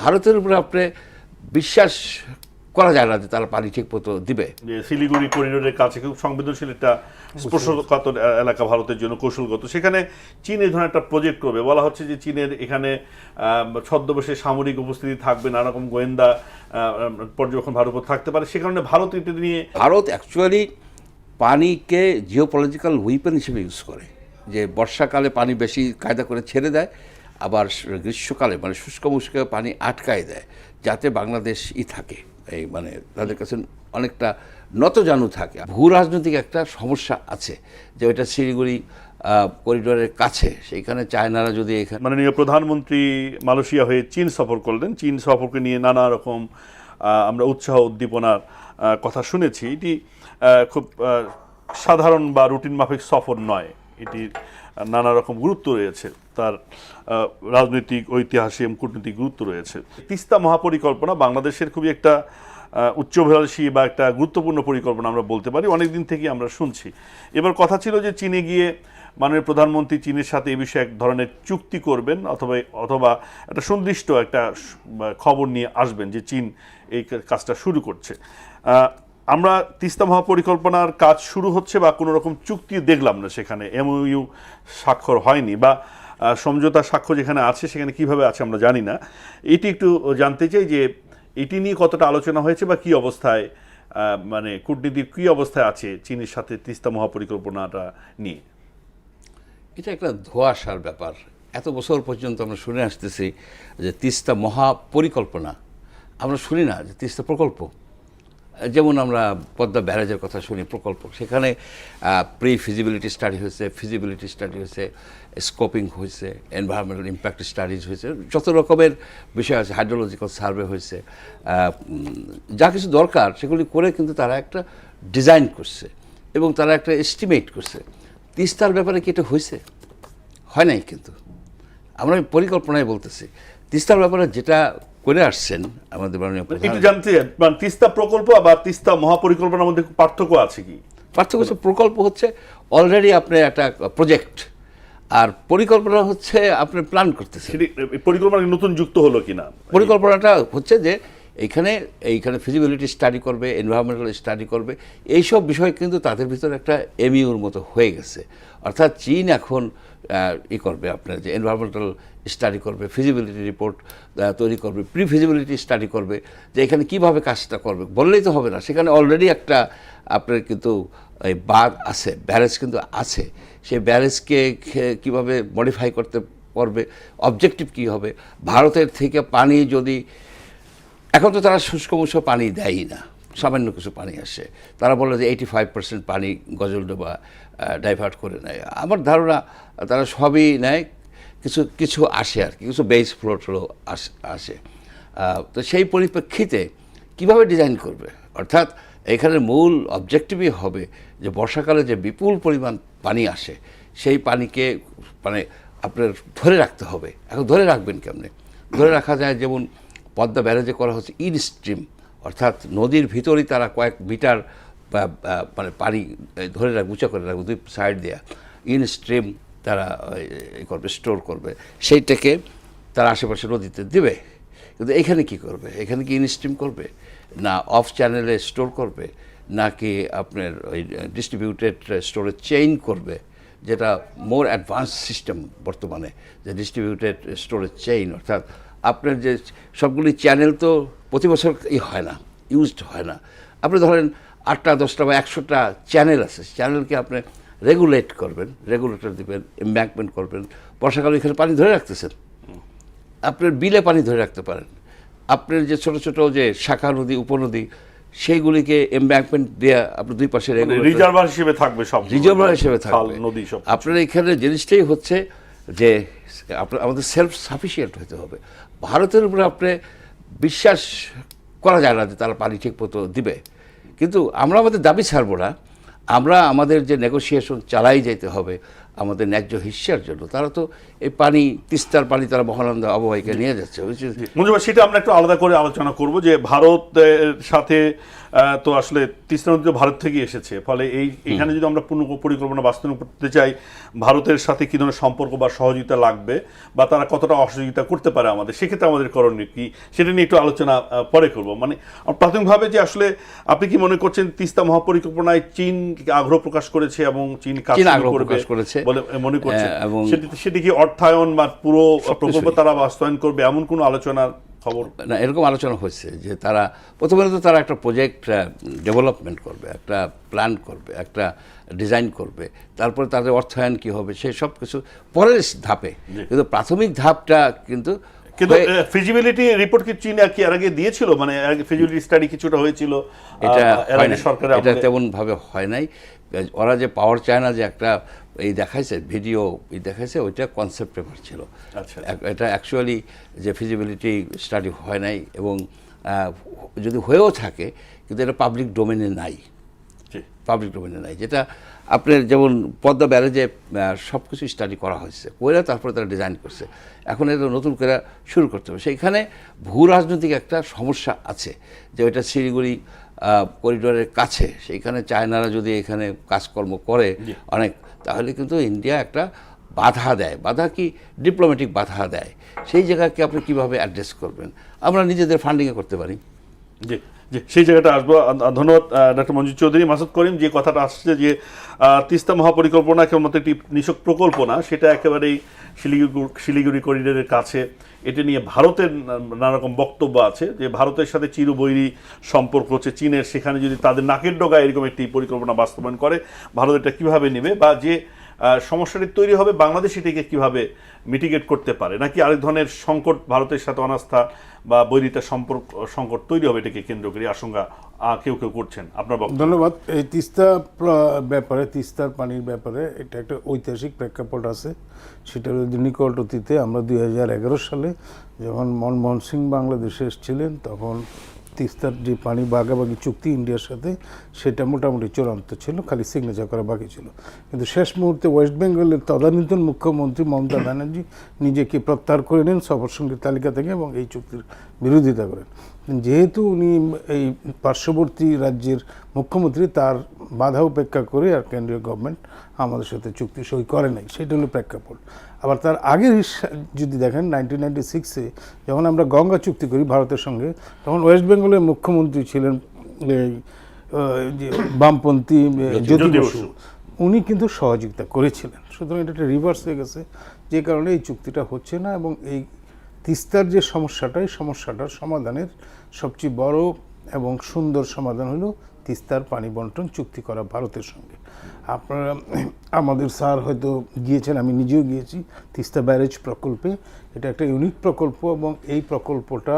ভারতের উপরে আপনি বিশ্বাস করা যায় না যে তারা পানি ঠিক মতো দিবে। শিলিগুড়ি করিডোরের কাছে খুব সংবেদনশীল একটা স্পর্শকাতর এলাকা ভারতের জন্য, কৌশলগত। সেখানে চীন এই ধরনের একটা প্রজেক্ট করবে, বলা হচ্ছে যে চীনের এখানে ছদ্মবেশে সামরিক উপস্থিতি থাকবে, নানা রকম গোয়েন্দা পর্যবেক্ষণ ভারতের উপর থাকতে পারে। সে কারণে ভারত এটা নিয়ে, ভারত অ্যাকচুয়ালি পানিকে জিওপলিটিক্যাল উইপেন হিসেবে ইউজ করে, যে বর্ষাকালে পানি বেশি কায়দা করে ছেড়ে দেয়, আবার গ্রীষ্মকালে মানে শুষ্ক মুষ্কে পানি আটকায় দেয়, যাতে বাংলাদেশ থাকে এই মানে তাদের কাছে অনেকটা নতজানু থাকে। ভূ রাজনৈতিক একটা সমস্যা আছে, যে ওইটা শিলিগুড়ি করিডোরের কাছে, সেইখানে চায়নারা যদি এখানে মাননীয় প্রধানমন্ত্রী মালয়েশিয়া হয়ে চীন সফর করলেন। চীন সফরকে নিয়ে নানা রকম আমরা উৎসাহ উদ্দীপনার কথা শুনেছি। এটি খুব সাধারণ বা রুটিন মাফিক সফর নয়, এটির নানা রকম গুরুত্ব রয়েছে, তার রাজনৈতিক, ঐতিহাসিক এবং কূটনৈতিক গুরুত্ব রয়েছে। তিস্তা মহাপরিকল্পনা বাংলাদেশের খুবই একটা উচ্চাভিলাষী বা একটা গুরুত্বপূর্ণ পরিকল্পনা আমরা বলতে পারি, অনেকদিন থেকেই আমরা শুনছি। এবার কথা ছিল যে চীনে গিয়ে মাননীয় প্রধানমন্ত্রী চীনের সাথে এই বিষয়ে এক ধরনের চুক্তি করবেন, অথবা একটা সুনির্দিষ্ট একটা খবর নিয়ে আসবেন যে চীন এই কাজটা শুরু করছে। আমরা তিস্তা মহাপরিকল্পনার কাজ শুরু হচ্ছে বা কোনো রকম চুক্তি দেখলাম না, সেখানে এমওইউ স্বাক্ষর হয়নি, বা সমঝোতা স্বাক্ষর যেখানে আছে সেখানে কিভাবে আছে আমরা জানি না। এটি একটু জানতে চাই যে এটি নিয়ে কতটা আলোচনা হয়েছে বা কী অবস্থায়, মানে কূটনীতির কী অবস্থায় আছে চীনের সাথে তিস্তা মহাপরিকল্পনাটা নিয়ে। এটা একটা ধোঁয়াশার ব্যাপার। এত বছর পর্যন্ত আমরা শুনে আসতেছি যে তিস্তা মহাপরিকল্পনা, আমরা শুনি না যে তিস্তা প্রকল্প। যেমন আমরা পদ্মা ব্যারাজের কথা শুনি প্রকল্প, সেখানে প্রি ফিজিবিলিটি স্টাডি হয়েছে, ফিজিবিলিটি স্টাডি হয়েছে, স্কোপিং হয়েছে, এনভায়রনমেন্টাল ইম্প্যাক্ট স্টাডিজ হয়েছে, যত রকমের বিষয় আছে, হাইড্রোলজিক্যাল সার্ভে হয়েছে, যা কিছু দরকার সেগুলি করে কিন্তু তারা একটা ডিজাইন করছে এবং তারা একটা এস্টিমেট করছে। তিস্তার ব্যাপারে কি এটা হয়েছে? হয় নাই। কিন্তু আমরা পরিকল্পনায় বলতেছি তিস্তার ব্যাপারে যেটা করে আসছেন আমাদের মাননীয় প্রধান। একটু জানতে চাই, মানে তিস্তা প্রকল্প বা তিস্তা মহাপরিকল্পনার মধ্যে পার্থক্য আছে কি? পার্থক্য হচ্ছে প্রকল্প হচ্ছে অলরেডি আপনার একটা প্রজেক্ট, আর পরিকল্পনা হচ্ছে আপনি প্ল্যান করতেছেন। পরিকল্পনা নতুন যুক্ত হলো কিনা? পরিকল্পনাটা হচ্ছে যে এইখানে ফিজিবিলিটি স্টাডি করবে, এনভায়রনমেন্টাল স্টাডি করবে, এইসব বিষয় কিন্তু তাদের ভিতরে একটা এমইউর মতো হয়ে গেছে। অর্থাৎ চীন এখন করবে আপনার যে এনভায়রনমেন্টাল স্টাডি করবে, ফিজিবিলিটি রিপোর্ট তৈরি করবে, প্রি ফিজিবিলিটি স্টাডি করবে, যে এখানে কীভাবে কাজটা করবে। বললেই তো হবে না, সেখানে অলরেডি একটা আপনার কিন্তু এই বাঁধ আছে, ব্যারেজ কিন্তু আছে, সেই ব্যারেজকে কীভাবে মডিফাই করতে পারবে, অবজেক্টিভ কী হবে। ভারতের থেকে পানি যদি, এখন তো তারা শুষ্ক মুষ্ক পানি দেয়ই না, সামান্য কিছু পানি আসে, তারা বলে যে 85% পানি গজলডোবা ডাইভার্ট করে নেয়। আমার ধারণা তারা সবই নেয়, কিছু কিছু আসে আর কি, কিছু বেস ফ্লোটও আসে। তো সেই পরিপ্রেক্ষিতে কিভাবে ডিজাইন করবে, অর্থাৎ এখানে মূল অবজেক্টিভই হবে যে বর্ষাকালে যে বিপুল পরিমাণ পানি আসে, সেই পানিকে মানে আপনার ধরে রাখতে হবে। এখন ধরে রাখবেন কেমনে? ধরে রাখা যায়, যেমন পদ্মা ব্যারেজে করা হচ্ছে ইন স্ট্রিম, অর্থাৎ নদীর ভিতরেই তারা কয়েক মিটার মানে পানি ধরে রাখবে, উঁচা করে রাখবে, দুই সাইড দেওয়া ইন স্ট্রিম তারা করবে, স্টোর করবে, সেইটাকে তারা আশেপাশে নদীতে দেবে। কিন্তু এখানে কি করবে? এখানে কি ইন স্ট্রিম করবে, না অফ চ্যানেলে স্টোর করবে, নাকি আপনার ওই ডিস্ট্রিবিউটেড স্টোরেজ চেইন করবে, যেটা মোর অ্যাডভান্স সিস্টেম বর্তমানে, যে ডিস্ট্রিবিউটেড স্টোরেজ চেইন। অর্থাৎ আপনার যে সবগুলি চ্যানেল তো প্রতি বছর হয় না, ইউজড হয় না। আপনি ধরেন 8টা 10টা বা 100টা চ্যানেল আছে, চ্যানেলকে আপনি রেগুলেট করবেন, রেগুলেটর দেবেন, এমব্যাঙ্কমেন্ট করবেন। বর্ষাকালে এখানে পানি ধরে রাখতেছেন, আপনার বিলে পানি ধরে রাখতে পারেন। আপনার যে ছোট ছোট যে শাখা নদী, উপনদী, সেইগুলিকে এমব্যাঙ্কমেন্ট দেওয়া, আপনার দুই পাশে রিজার্ভার হিসেবে থাকবে, সব রিজার্ভার হিসেবে থাকবে নদী সব। আপনার এখানে জিনিসটাই হচ্ছে যে আমাদের সেলফ সাফিসিয়েন্ট হতে হবে। ভারতের উপরে আপনি বিশ্বাস করা যায় না যে তারা পানি ঠিক মতো দিবে। কিন্তু আমরা আমাদের দাবি ছাড়বো না, আমরা আমাদের যে নেগোসিয়েশন চালাই যেতে হবে। আমাদের ন্যায্য হিস্যার জন্য তারা তো এই পানি, তিস্তার পানি তারা মহানন্দা অববাহিকা নিয়ে যাচ্ছে। মঞ্জু ভাই, সেটা আমরা একটু আলাদা করে আলোচনা করব যে ভারতের সাথে তো আসলে তিস্তা নদী ভারত থেকে এসেছে, ফলে এখানে যদি আমরা পূর্ণ পরিকল্পনা বাস্তবায়ন করতে চাই, ভারতের সাথে কি ধরনের সম্পর্ক বা সহযোগিতা লাগবে বা তারা কতটা অসহযোগিতা করতে পারে আমাদের, সেক্ষেত্রে আমাদের করণীয় কি সেটা নিয়ে একটু আলোচনা পরে করব। মানে প্রাথমিকভাবে যে আসলে আপনি কি মনে করছেন তিস্তা মহাপরিকল্পনায় চীন আগ্রহ প্রকাশ করেছে এবং চীন কাজ করেছে বলে মনে করছে, সেটি কি অর্থায়ন বা পুরো প্রকল্প তারা বাস্তবায়ন করবে এমন কোনো আলোচনার খবর? না, এরকম আলোচনা হয়েছে যে তারা প্রথমত তারা একটা প্রজেক্ট ডেভেলপমেন্ট করবে, একটা প্ল্যান করবে, একটা ডিজাইন করবে, তারপরে তাদের অর্থায়ন কি হবে সে সব কিছু পরের ধাপে, কিন্তু প্রাথমিক ধাপটা কিন্তু ফিজিবিলিটি রিপোর্ট কি চীন কি এর আগে দিয়েছিল, মানে ফিজিবিলিটি স্টাডি কিছুটা হয়েছিল, এটা তেমন ভাবে হয় নাই। ওরা যে পাওয়ার চায় না যে একটা এই দেখাইছে ভিডিও দেখাইছে, ওইটা কনসেপ্ট পেপার ছিল। এটা অ্যাকচুয়ালি যে ফিজিবিলিটি স্টাডি হয় নাই, এবং যদি হয়েও থাকে কিন্তু এটা পাবলিক ডোমেনে নাই, যেটা আপনার যেমন পদ্মা ব্যারেজে সব কিছু স্টাডি করা হয়েছে, কইরা তারপরে তারা ডিজাইন করছে, এখন এটা নতুন করে শুরু করতে হবে। সেইখানে ভূ রাজনৈতিক একটা সমস্যা আছে যে ওইটা শিলিগুড়ি করিডোরের কাছে, সেইখানে চায়নারা যদি এখানে কাজকর্ম করে অনেক, তাহলে কিন্তু ইন্ডিয়া একটা বাধা দেয়, বাধা কি ডিপ্লোম্যাটিক বাধা দেয়, সেই জায়গাকে আপনি কীভাবে অ্যাড্রেস করবেন? আমরা নিজেদের ফান্ডিংয়ে করতে পারি। জি জি, সেই জায়গাটা আসবো। ধন্যবাদ ডক্টর মঞ্জু চৌধুরী। মাসুদ করিম, যে কথাটা আসছে যে তিস্তা মহাপরিকল্পনা কেবলমাত্র একটি নিছক প্রকল্প না, সেটা একেবারেই শিলিগুড়ি করিডোরের কাছে, এটা নিয়ে ভারতের নানা রকম বক্তব্য আছে যে ভারতের সাথে চিরবৈরী সম্পর্ক হচ্ছে চীনের, সেখানে যদি তাদের নাকের ডগায় এরকম একটি পরিকল্পনা বাস্তবায়ন করে ভারত এটা কীভাবে নেবে, বা যে সমস্যাটি তৈরি হবে বাংলাদেশ এটিকে কীভাবে মিটিগেট করতে পারে, নাকি আরেক ধরনের সংকট, ভারতের সাথে অনাস্থা বা বৈরিতার সংকট তৈরি হবে এটাকে কেন্দ্র করে আশঙ্কা কেউ করছেন? আপনার বক্তব্য। ধন্যবাদ। এই তিস্তা ব্যাপারে, তিস্তার পানির ব্যাপারে এটা একটা ঐতিহাসিক প্রেক্ষাপট আছে। সেটা নিকট অতীতে আমরা 2011 সালে যখন মনমোহন সিং বাংলাদেশে এসেছিলেন, তখন তিস্তার যে পানি ভাগাভাগি চুক্তি ইন্ডিয়ার সাথে, সেটা মোটামুটি চূড়ান্ত ছিল, খালি সিগনেচার করা বাকি ছিল। কিন্তু শেষ মুহূর্তে ওয়েস্ট বেঙ্গলের তদানীন্তন মুখ্যমন্ত্রী মমতা ব্যানার্জি নিজেকে প্রত্যাহার করে নেন সফরসঙ্গীর তালিকা থেকে এবং এই চুক্তির বিরোধিতা করেন। যেহেতু উনি এই পার্শ্ববর্তী রাজ্যের মুখ্যমন্ত্রী, তার বাধা উপেক্ষা করে আর কেন্দ্রীয় গভর্নমেন্ট আমাদের সাথে চুক্তি সই করে নাই, সেটা হলো প্রেক্ষাপট। আবার তার আগের যদি দেখেন 1996-এ যখন আমরা গঙ্গা চুক্তি করি ভারতের সঙ্গে, তখন ওয়েস্ট বেঙ্গলের মুখ্যমন্ত্রী ছিলেন এই বামপন্থী জ্যোতি বসু, উনি কিন্তু সহযোগিতা করেছিলেন। সুতরাং এটা একটা রিভার্স হয়ে গেছে, যে কারণে এই চুক্তিটা হচ্ছে না। এবং এই তিস্তার যে সমস্যাটা, এই সমস্যাটার সমাধানের সবচেয়ে বড় এবং সুন্দর সমাধান হলো তিস্তার পানি বন্টন চুক্তি করা ভারতের সঙ্গে। আপনারা, আমাদের স্যার হয়তো গিয়েছেন, আমি নিজেও গিয়েছি তিস্তা ব্যারেজ প্রকল্পে। এটা একটা ইউনিক প্রকল্প এবং এই প্রকল্পটা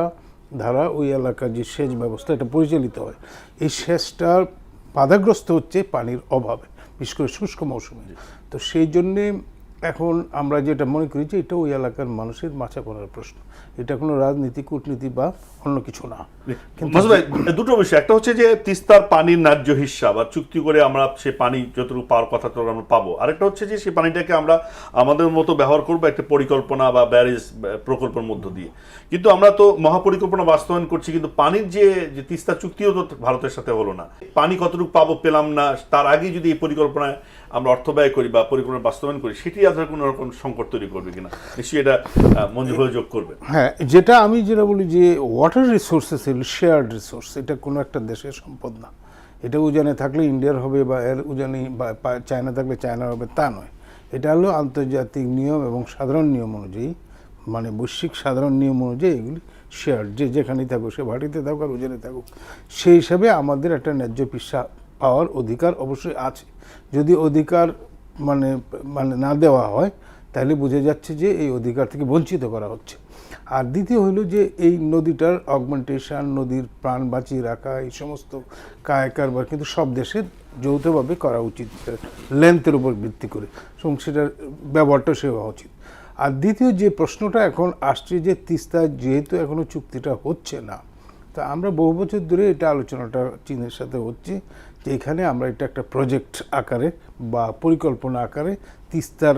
দ্বারা ওই এলাকার যে সেচ ব্যবস্থা এটা পরিচালিত হয়। এই সেচটা বাধাগ্রস্ত হচ্ছে পানির অভাবে, বিশেষ করে শুষ্ক মৌসুমে। তো সেই জন্যে এখন আমরা যেটা মনে করি যে এটা ওই এলাকার মানুষের মাথা করার প্রশ্ন, এটা কোনো রাজনীতি, কূটনীতি বা অন্য কিছু না। দুটো বিষয়, একটা হচ্ছে যে তিস্তার পানির ন্যায্য হিস্সা বা চুক্তি করে আমরা সে পানি যতটুকু পাওয়ার কথা তো আমরা পাবো, আরেকটা হচ্ছে যে সেই পানিটাকে আমরা আমাদের মতো ব্যবহার করবো একটা পরিকল্পনা বা ব্যারেজ প্রকল্পের মধ্য দিয়ে। কিন্তু আমরা তো মহাপরিকল্পনা বাস্তবায়ন করছি, কিন্তু পানির যে তিস্তা চুক্তিও তো ভারতের সাথে হলো না, পানি কতটুকু পাবো পেলাম না, তার আগে যদি এই পরিকল্পনায় আমরা অর্থ ব্যয় করি বা পরিকল্পনা বাস্তবায়ন করি, সেটি আসলে কোনো রকম সংকট তৈরি করবে কিনা, নিশ্চয়ই এটা মঞ্জু হয়ে যোগ করবে। হ্যাঁ, যেটা আমি বলি যে ওয়াটার রিসোর্সেস হল শেয়ার্ড রিসোর্স, এটা কোনো একটা দেশের সম্পদ না। এটা উজানে থাকলে ইন্ডিয়ার হবে বা এর উজানে বা চায়না থাকলে চায়নার হবে, তা নয়। এটা হলো আন্তর্জাতিক নিয়ম এবং সাধারণ নিয়ম অনুযায়ী, মানে বৈশ্বিক সাধারণ নিয়ম অনুযায়ী এগুলি শেয়ার, যে যেখানেই থাকুক, সে ভাটিতে থাকুক আর উজানে থাকুক, সেই হিসাবে আমাদের একটা ন্যায্য পিসা পাওয়ার অধিকার অবশ্যই আছে। যদি অধিকার মানে না দেওয়া হয়, তাহলে বোঝা যাচ্ছে যে এই অধিকার থেকে বঞ্চিত করা হচ্ছে। আর দ্বিতীয় হলো যে এই নদীটার অগমেন্টেশন, নদীর প্রাণ বাঁচিয়ে রাখা, এই সমস্ত কারবার কিন্তু সব দেশের যৌথভাবে করা উচিত, লেন্থের উপর ভিত্তি করে, এবং সেটার ব্যবহারটা সে হওয়া উচিত। আর দ্বিতীয় যে প্রশ্নটা এখন আসছে যে তিস্তা যেহেতু এখনও চুক্তিটা হচ্ছে না, তা আমরা বহু বছর ধরে এটা আলোচনাটা চীনের সাথে হচ্ছে যে এখানে আমরা এটা একটা প্রজেক্ট আকারে বা পরিকল্পনা আকারে তিস্তার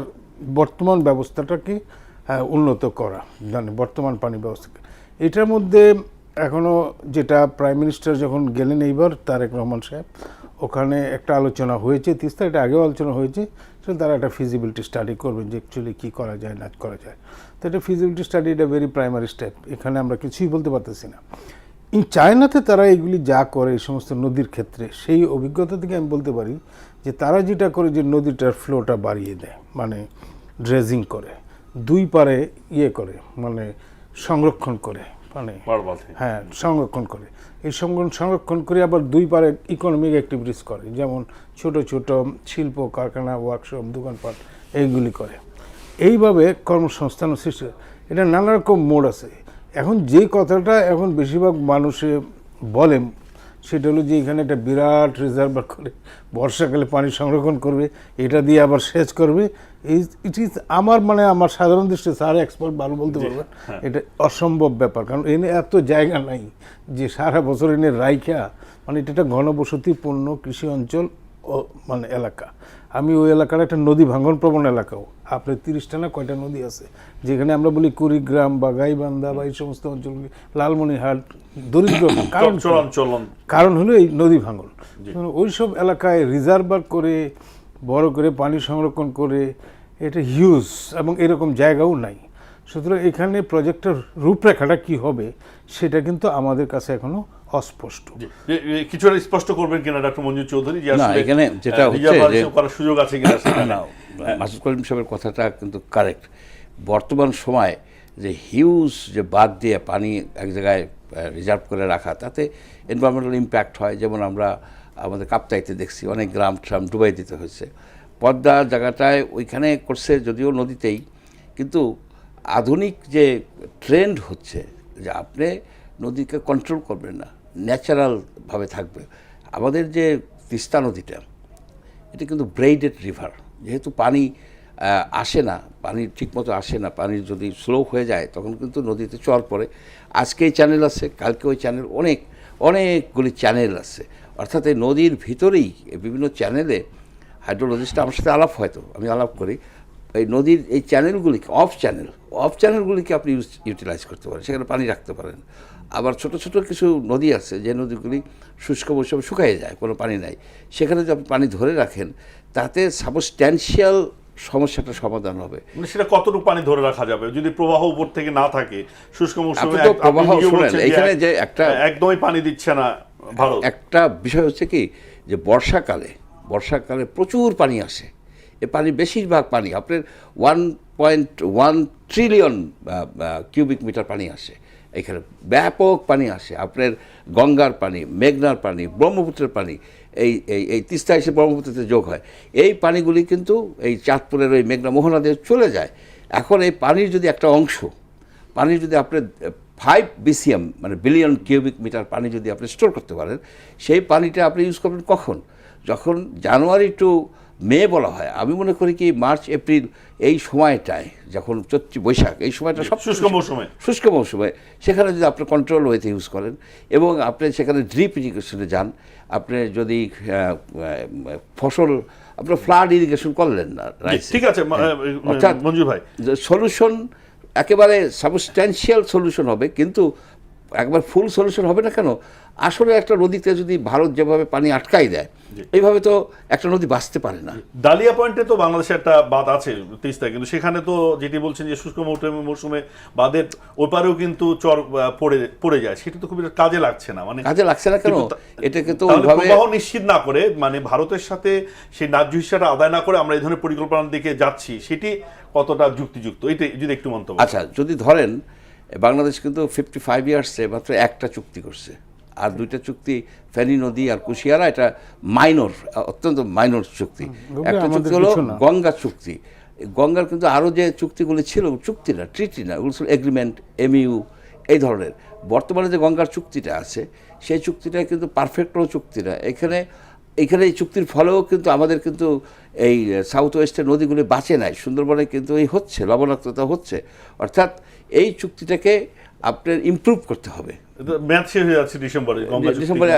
বর্তমান ব্যবস্থাটাকে উন্নত করা, মানে বর্তমান পানি ব্যবস্থাকে। এটার মধ্যে এখনও যেটা প্রাইম মিনিস্টার যখন গেলেন এইবার তারেক রহমান সাহেব, ওখানে একটা আলোচনা হয়েছে তিস্তা, এটা আগেও আলোচনা হয়েছে, সেটা তারা একটা ফিজিবিলিটি স্টাডি করবেন যে অ্যাকচুয়ালি কী করা যায় না করা যায়। তো এটা ফিজিবিলিটি স্টাডি, এটা ভেরি প্রাইমারি স্টেপ, এখানে আমরা কিছুই বলতে পারতেছি না। চায়নাতে তারা এগুলি যা করে এই সমস্ত নদীর ক্ষেত্রে, সেই অভিজ্ঞতা থেকে আমি বলতে পারি যে তারা যেটা করে যে নদীটার ফ্লোটা বাড়িয়ে দেয়, মানে ড্রেজিং করে, দুই পারে করে, মানে সংরক্ষণ করে, মানে হ্যাঁ সংরক্ষণ করে, এই সংরক্ষণ করে আবার দুই পারে ইকোনমিক অ্যাক্টিভিটিস করে, যেমন ছোট ছোট শিল্প কারখানা, ওয়ার্কশপ, দোকানপাট এইগুলি করে। এইভাবে কর্মসংস্থান সৃষ্টি, এটা নানা রকম মোড আছে। এখন যে কথাটা এখন বেশিরভাগ মানুষে বলে সেটা হলো যে এখানে একটা বিরাট রিজার্ভার করে বর্ষাকালে পানি সংরক্ষণ করবে, এটা দিয়ে আবার সেচ করবে। ইট ইজ আমার সাধারণ দৃষ্টিতে, স্যার এক্সপার্ট ভালো বলতে পারবেন, এটা অসম্ভব ব্যাপার। কারণ এনে এত জায়গা নাই যে সারা বছর এনে রাইখা, মানে এটা একটা ঘনবসতিপূর্ণ কৃষি অঞ্চল মানে এলাকা। আমি ওই এলাকার একটা নদী ভাঙন প্রবণ এলাকাও, আপনার 30টা না কয়টা নদী আছে যেখানে আমরা বলি কুড়িগ্রাম বা গাইবান্ধা বা এই সমস্ত অঞ্চলগুলি, লালমনিরহাট, দরিদ্র কারণ হলো এই নদী ভাঙন। ওই সব এলাকায় রিজার্ভার করে বড় করে পানি সংরক্ষণ করে, এটা হিউজ, এবং এরকম জায়গাও নাই। সুতরাং এখানে প্রজেক্টের রূপরেখাটা কি হবে সেটা কিন্তু আমাদের কাছে এখনো অস্পষ্ট। কিছুটা স্পষ্ট করবেন কিনা ডক্টর মঞ্জুর চৌধুরী, যে না এখানে যেটা হচ্ছে যে করার সুযোগ আছে কিনা সেটা না। মাসুদ করিম সাহেবের কথাটা কিন্তু কারেক্ট। বর্তমান সময় যে হিউজ যে বাদ দিয়ে পানি এক জায়গায় রিজার্ভ করে রাখা, তাতে এনভায়রনমেন্টাল ইম্প্যাক্ট হয়। যেমন আমরা আমাদের কাপ্তাইতে দেখছি অনেক গ্রাম ট্রাম ডুবাই দিতে হয়েছে। পদ্মা জায়গাটায় ওইখানে করছে যদিও নদীতেই, কিন্তু আধুনিক যে ট্রেন্ড হচ্ছে যে আপনি নদীকে কন্ট্রোল করবেন না, ন্যাচারালভাবে থাকবে। আমাদের যে তিস্তা নদীটা, এটা কিন্তু ব্রেইডেড রিভার, যেহেতু পানি আসে না, পানি ঠিকমতো আসে না, পানি যদি স্লো হয়ে যায় তখন কিন্তু নদীতে চর পড়ে। আজকে এই চ্যানেল আছে, কালকে ওই চ্যানেল, অনেকগুলি চ্যানেল আছে। অর্থাৎ এই নদীর ভিতরেই বিভিন্ন চ্যানেলে হাইড্রোলজিস্ট আমার সাথে আলাপ, হয়তো আমি আলাপ করি, এই নদীর এই চ্যানেলগুলিকে অফ চ্যানেলগুলিকে আপনি ইউটিলাইজ করতে পারেন, সেখানে পানি রাখতে পারেন। আবার ছোট ছোট কিছু নদী আছে যে নদীগুলি শুষ্ক মৌসুমে শুকিয়ে যায়, কোনো পানি নাই, সেখানে যদি আপনি পানি ধরে রাখেন তাতে সাবস্ট্যান্সিয়াল সমস্যাটা সমাধান হবে। মানে সেটা কতটুকু পানি ধরে রাখা যাবে যদি প্রবাহ উপর থেকে না থাকে? শুষ্ক মৌসুমে প্রবাহ শুনেন, এখানে যে একটা একদমই পানি দিচ্ছে না ভারত। একটা বিষয় হচ্ছে কি যে বর্ষাকালে প্রচুর পানি আসে। এ পানি বেশিরভাগ পানি আপনার 1.1 ট্রিলিয়ন কিউবিক মিটার পানি আসে, এখানে ব্যাপক পানি আসে। আপনার গঙ্গার পানি, মেঘনার পানি, ব্রহ্মপুত্রের পানি, এই তিস্তা এসে ব্রহ্মপুত্রতে যোগ হয়। এই পানিগুলি কিন্তু এই চাঁদপুরের ওই মেঘনা মোহনা দিয়ে চলে যায়। এখন এই পানির যদি একটা অংশ, পানি যদি আপনার 5 BCM মানে বিলিয়ন কিউবিক মিটার পানি যদি আপনি স্টোর করতে পারেন, সেই পানিটা আপনি ইউজ করবেন কখন? যখন জানুয়ারি টু মে বলা হয়। আমি মনে করি কি মার্চ এপ্রিল এই সময়টায়, যখন চৈত্র বৈশাখ, এই সময়টা সব শুষ্ক মৌসুমে, সেখানে যদি আপনি কন্ট্রোল ওয়েতে ইউজ করেন এবং আপনি সেখানে ড্রিপ ইরিগেশনে যান, আপনি যদি ফসল আপনার ফ্লাড ইরিগেশন করলেন না, ঠিক আছে মঞ্জুর ভাই, সলিউশন একেবারে সাবস্ট্যান্সিয়াল সলিউশন হবে, কিন্তু একবার ফুল সলিউশন হবে না কেন? আসলে একটা নদীতে যদি ভারত যেভাবে পানি আটকাই দেয়, এইভাবে তো একটা নদী বাঁচতে পারে না। ডালিয়া পয়েন্টে তো বাংলাদেশে একটা বাঁধ আছে তিস্তায়, কিন্তু সেখানে তো যেটি বলছেন যে শুষ্ক মৌসুমে বাঁধের ওপারেও কিন্তু চর পড়ে যায়, সেটা তো খুব কাজে লাগছে না। মানে কাজে লাগছে না কেন? এটাকে তো প্রবাহ নিশ্চিত না করে, মানে ভারতের সাথে সেই ন্যায্য হিস্যাটা আদায় না করে আমরা এই ধরনের পরিকল্পনার দিকে যাচ্ছি, সেটি কতটা যুক্তিযুক্ত, এটা যদি একটু মন্তব্য। আচ্ছা, যদি ধরেন বাংলাদেশ কিন্তু 55 ইয়ার্সে মাত্র একটা চুক্তি করছে, আর 2টা চুক্তি ফেনী নদী আর কুশিয়ারা, এটা মাইনর, অত্যন্ত মাইনর চুক্তি। একটা চুক্তি হলো গঙ্গা চুক্তি। গঙ্গার কিন্তু আরও যে চুক্তিগুলি ছিল, চুক্তি না, ট্রিটি না, ওগুলো ছিল এগ্রিমেন্ট, MOU এই ধরনের। বর্তমানে যে গঙ্গার চুক্তিটা আছে, সেই চুক্তিটা কিন্তু পারফেক্টও চুক্তি না। এখানে এই চুক্তির ফলেও কিন্তু আমাদের কিন্তু এই সাউথ ওয়েস্টের নদীগুলি বাঁচে নাই। সুন্দরবনে কিন্তু এই হচ্ছে, লবণাক্ততা হচ্ছে। অর্থাৎ এই চুক্তিটাকে আপনার ইমপ্রুভ করতে হবে। ম্যাচ শেষ হয়ে যাচ্ছে ডিসেম্বরে, ডিসেম্বরে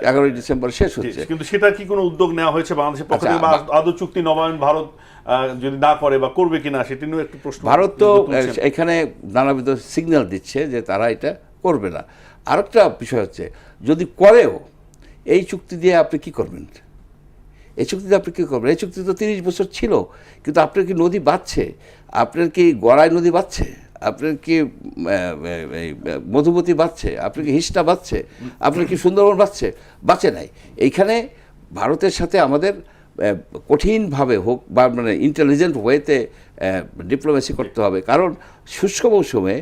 11 ডিসেম্বর শেষ হচ্ছে, কিন্তু সেটা কি কোনো উদ্যোগ নেওয়া হয়েছে বাংলাদেশের পক্ষ থেকে, বা আদৌ চুক্তি নবায়ন ভারত যদি না করে বা করবে কিনা সেটা নিয়ে একটু প্রশ্ন। ভারত তো এখানে নানাবিধ সিগন্যাল দিচ্ছে যে তারা এটা করবে না। আরেকটা বিষয় হচ্ছে, যদি করেও এই চুক্তি দিয়ে আপনি কি করবেন? এই চুক্তিতে আপনি কী করবেন? এই চুক্তি তো 30 বছর ছিল, কিন্তু আপনার কি নদী বাঁচছে? আপনার কি গড়াই নদী বাঁচছে? আপনার কি মধুমতি বাঁচছে? আপনার কি হিসটা বাঁচছে? আপনার কি সুন্দরবন বাঁচছে? বাঁচে নাই। এইখানে ভারতের সাথে আমাদের কঠিনভাবে হোক বা মানে ইন্টেলিজেন্ট ওয়েতে ডিপ্লোমেসি করতে হবে, কারণ শুষ্ক মৌসুমে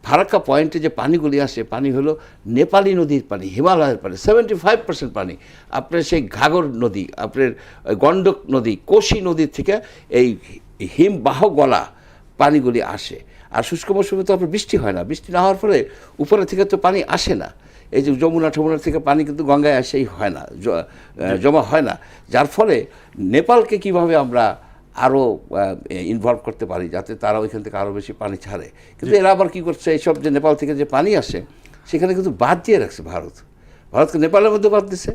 ফারাক্কা পয়েন্টে যে পানিগুলি আসে, পানি হলো নেপালি নদীর পানি, হিমালয়ের পানি, 75% পানি আপনার সেই ঘাগর নদী, আপনার গণ্ডক নদী, কোশি নদীর থেকে এই হিমবাহ গলা পানিগুলি আসে। আর শুষ্ক মৌসুমে তো আপনার বৃষ্টি হয় না, বৃষ্টি না হওয়ার ফলে উপরে থেকে তো পানি আসে না। এই যে যমুনার থেকে পানি কিন্তু গঙ্গায় আসেই হয় না, জমা হয় না, যার ফলে নেপালকে কিভাবে আমরা আরও ইনভলভ করতে পারি যাতে তারা ওইখান থেকে আরও বেশি পানি ছাড়ে। কিন্তু এরা আবার কী করছে, এইসব যে নেপাল থেকে যে পানি আসে সেখানে কিন্তু বাদ দিয়ে রাখছে ভারতকে নেপালের মধ্যে বাদ দিছে।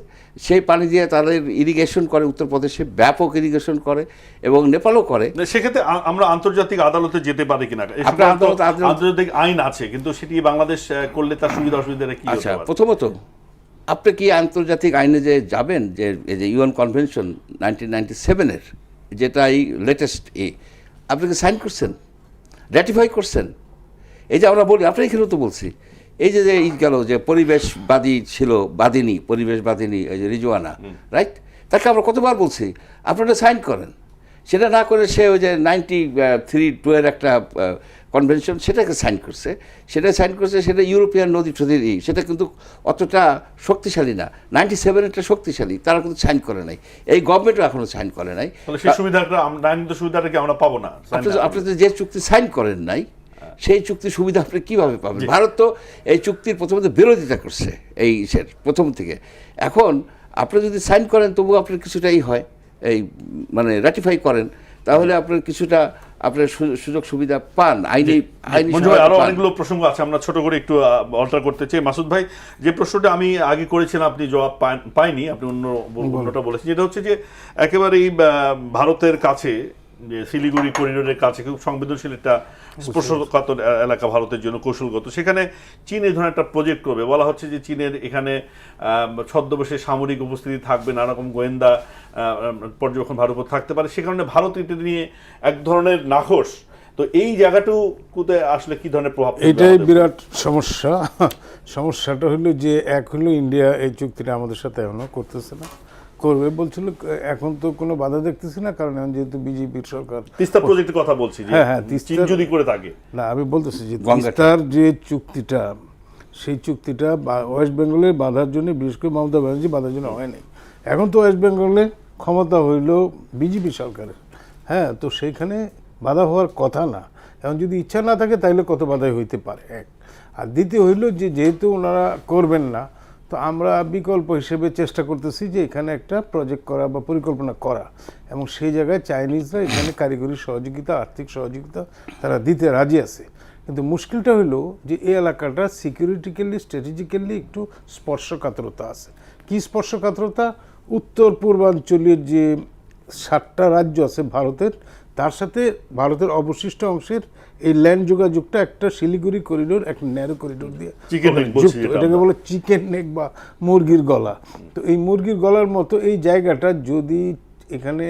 সেই পানি দিয়ে তাদের ইরিগেশন করে, উত্তরপ্রদেশে ব্যাপক ইরিগেশন করে এবং নেপালও করে। সেক্ষেত্রে আমরা আন্তর্জাতিক আদালতে যেতে পারি কিনা? আন্তর্জাতিক আইন আছে, কিন্তু সেটি বাংলাদেশ করলে তার সুবিধা অসুবিধা কি? আচ্ছা, প্রথমত আপনি কি আন্তর্জাতিক আইনে যে যাবেন, যে এই যে ইউএন কনভেনশন 1997-এর যেটা এই লেটেস্ট আপনি কি সাইন করছেন, র্যাটিফাই করছেন? এই যে আমরা বলি, আপনি এখানেও তো বলছি, এই যে গেল যে পরিবেশবাদিনী এই যে রিজওয়ানা, রাইট, তাকে আমরা কতবার বলছি আপনারা সাইন করেন। সেটা না করে সে ওই যে 93-2 একটা কনভেনশন সেটাকে সাইন করছে, সেটা ইউরোপিয়ান নদী টদীর সেটা কিন্তু অতটা শক্তিশালী না। 97-এরটা শক্তিশালী, তারা কিন্তু সাইন করে নাই, এই গভর্নমেন্টও এখনো সাইন করে নাই। সেই সুবিধাটা কি আমরা পাবো না? আপনি যে চুক্তি সাইন করেন নাই সেই চুক্তির সুবিধা আপনি কীভাবে পাবেন? ভারত তো এই চুক্তির প্রথমত বিরোধিতা করছে এই প্রথম থেকে। এখন আপনি যদি সাইন করেন তবু আপনার কিছুটা হয়, এই মানে রাটিফাই করেন, তাহলে আপনার কিছুটা আপনার সুযোগ সুবিধা পান, আইনি। আরো অনেকগুলো প্রসঙ্গ আছে, আমরা ছোট করে একটু অল্টার করতে চাই। মাসুদ ভাই, যে প্রশ্নটা আমি আগে করেছিলাম আপনি জবাব পাইনি, আপনি অন্যটা বলেছেন, যেটা হচ্ছে যে একেবারেই ভারতের কাছে, যে শিলিগুড়ি করিডোরের কাছে খুব সংবেদনশীল একটা স্পর্শকাতর এলাকা ভারতের জন্য, কৌশলগত। সেখানে চীন এই ধরনের একটা প্রজেক্ট করবে, বলা হচ্ছে যে চীনের এখানে ছদ্মবেশে সামরিক উপস্থিতি থাকবে, নানা রকম গোয়েন্দা পর্যবেক্ষণ ভারত উপর থাকতে পারে। সে কারণে ভারত এটা নিয়ে এক ধরনের নাখোশ। তো এই জায়গাটুকুতে আসলে কি ধরনের প্রভাব? এটাই বিরাট সমস্যাটা হলো যে হলো ইন্ডিয়া এই চুক্তিটা আমাদের সাথে এখনো করতেছে না, করবে বলছিল। এখন তো কোনো বাধা দেখতেছি না, কারণ এখন যেহেতু বিজেপির সরকার। তিস্তা প্রজেক্টের কথা বলছি, হ্যাঁ, চীন যদি করে থাকে না, আমি বলতেছি যে তিস্তার যে চুক্তিটা, সেই চুক্তিটা ওয়েস্ট বেঙ্গলের বাধার জন্য, বিশেষ করে মমতা ব্যানার্জি বাধার জন্য হয়নি। এখন তো ওয়েস্ট বেঙ্গলে ক্ষমতা হইল বিজেপি সরকারের, হ্যাঁ, তো সেইখানে বাধা হওয়ার কথা না। এখন যদি ইচ্ছা না থাকে তাহলে কত বাধাই হইতে পারে, এক। আর দ্বিতীয় হইল যে যেহেতু ওনারা করবেন না, তো আমরা বিকল্প হিসেবে চেষ্টা করতেছি যে এখানে একটা প্রজেক্ট করা বা পরিকল্পনা করা, এবং সেই জায়গায় চাইনিজরা এখানে কারিগরি সহযোগিতা, আর্থিক সহযোগিতা তারা দিতে রাজি আছে। কিন্তু মুশকিলটা হলো যে এই এলাকাটা সিকিউরিটিক্যালি, স্ট্র্যাটেজিক্যালি একটু স্পর্শকাতরতা আছে। কি স্পর্শকাতরতা? উত্তর পূর্বাঞ্চলের যে 7টা রাজ্য আছে ভারতের, তার সাথে ভারতের অবশিষ্ট অংশের এই ল্যান্ড যোগাযোগটা একটা শিলিগুড়ি করিডোর, একটা ন্যারো করিডোর দিয়ে এটাকে বলে চিকেন নেক বা মুরগির গলা। তো এই মুরগির গলার মতো এই জায়গাটা যদি এখানে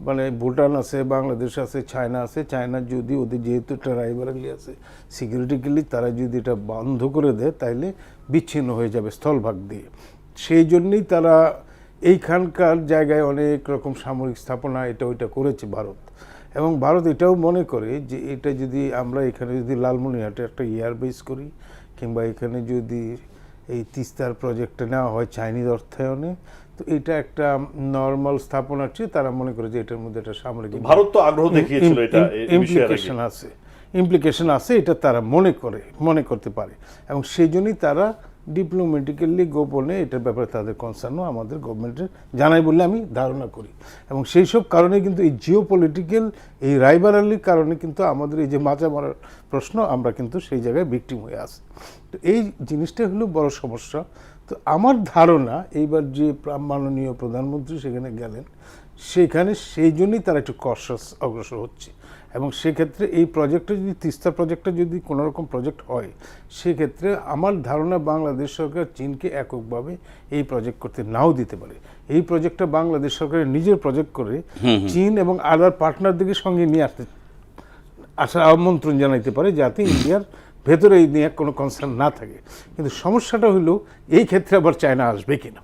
মানে ভুটান আছে, বাংলাদেশ আছে, চায়না আছে, চায়না যদি ওদের যেহেতু একটা রাইভারালি আছে সিকিউরিটিক্যালি, তারা যদি এটা বন্ধ করে দেয় তাহলে বিচ্ছিন্ন হয়ে যাবে স্থলভাগ দিয়ে। সেই জন্যই তারা এইখানকার জায়গায় অনেক রকম সামরিক স্থাপনা এটা ওইটা করেছে ভারত। এবং ভারত এটাও মনে করে যে এটা যদি আমরা এখানে যদি লালমনিরহাটে একটা এয়ারবেস করি, কিংবা এখানে যদি এই তিস্তার প্রজেক্টটা নেওয়া হয় চাইনিজ অর্থায়নে, তো এটা একটা নর্মাল স্থাপনার চেয়ে তারা মনে করে যে এটার মধ্যে একটা সামরিক ভারত তো আগ্রহ দেখিয়েছিল, এটা ইমপ্লিকেশন আছে, এটা তারা মনে করতে পারে। এবং সেই জন্যই তারা ডিপ্লোম্যাটিক্যালি গোপনে এটার ব্যাপারে তাদের কনসার্নও আমাদের গভর্নমেন্টের জানাই বলে আমি ধারণা করি। এবং সেই সব কারণে কিন্তু এই জিও পলিটিক্যাল এই রাইভারালির কারণে কিন্তু আমাদের এই যে মাচা মারার প্রশ্ন, আমরা কিন্তু সেই জায়গায় ভিকটিম হয়ে আসি। তো এই জিনিসটা হলো বড় সমস্যা। তো আমার ধারণা এইবার যে মাননীয় প্রধানমন্ত্রী সেখানে গেলেন, সেখানে সেই জন্যই তারা একটু কশাস অগ্রসর হচ্ছে। এবং সেক্ষেত্রে এই প্রজেক্টটা যদি তিস্তা প্রজেক্টটা যদি কোনো রকম প্রজেক্ট হয়, সেক্ষেত্রে আমার ধারণা বাংলাদেশ সরকার চীনকে এককভাবে এই প্রজেক্ট করতে নাও দিতে পারে। এই প্রজেক্টটা বাংলাদেশ সরকারের নিজের প্রজেক্ট করে চীন এবং আদার পার্টনারদেরকে সঙ্গে নিয়ে আসার আমন্ত্রণ জানাইতে পারে, যাতে ইন্ডিয়ার ভেতরে এই নিয়ে কোনো কনসার্ন না থাকে। কিন্তু সমস্যাটা হলো এই ক্ষেত্রে আবার চায়না আসবে কিনা।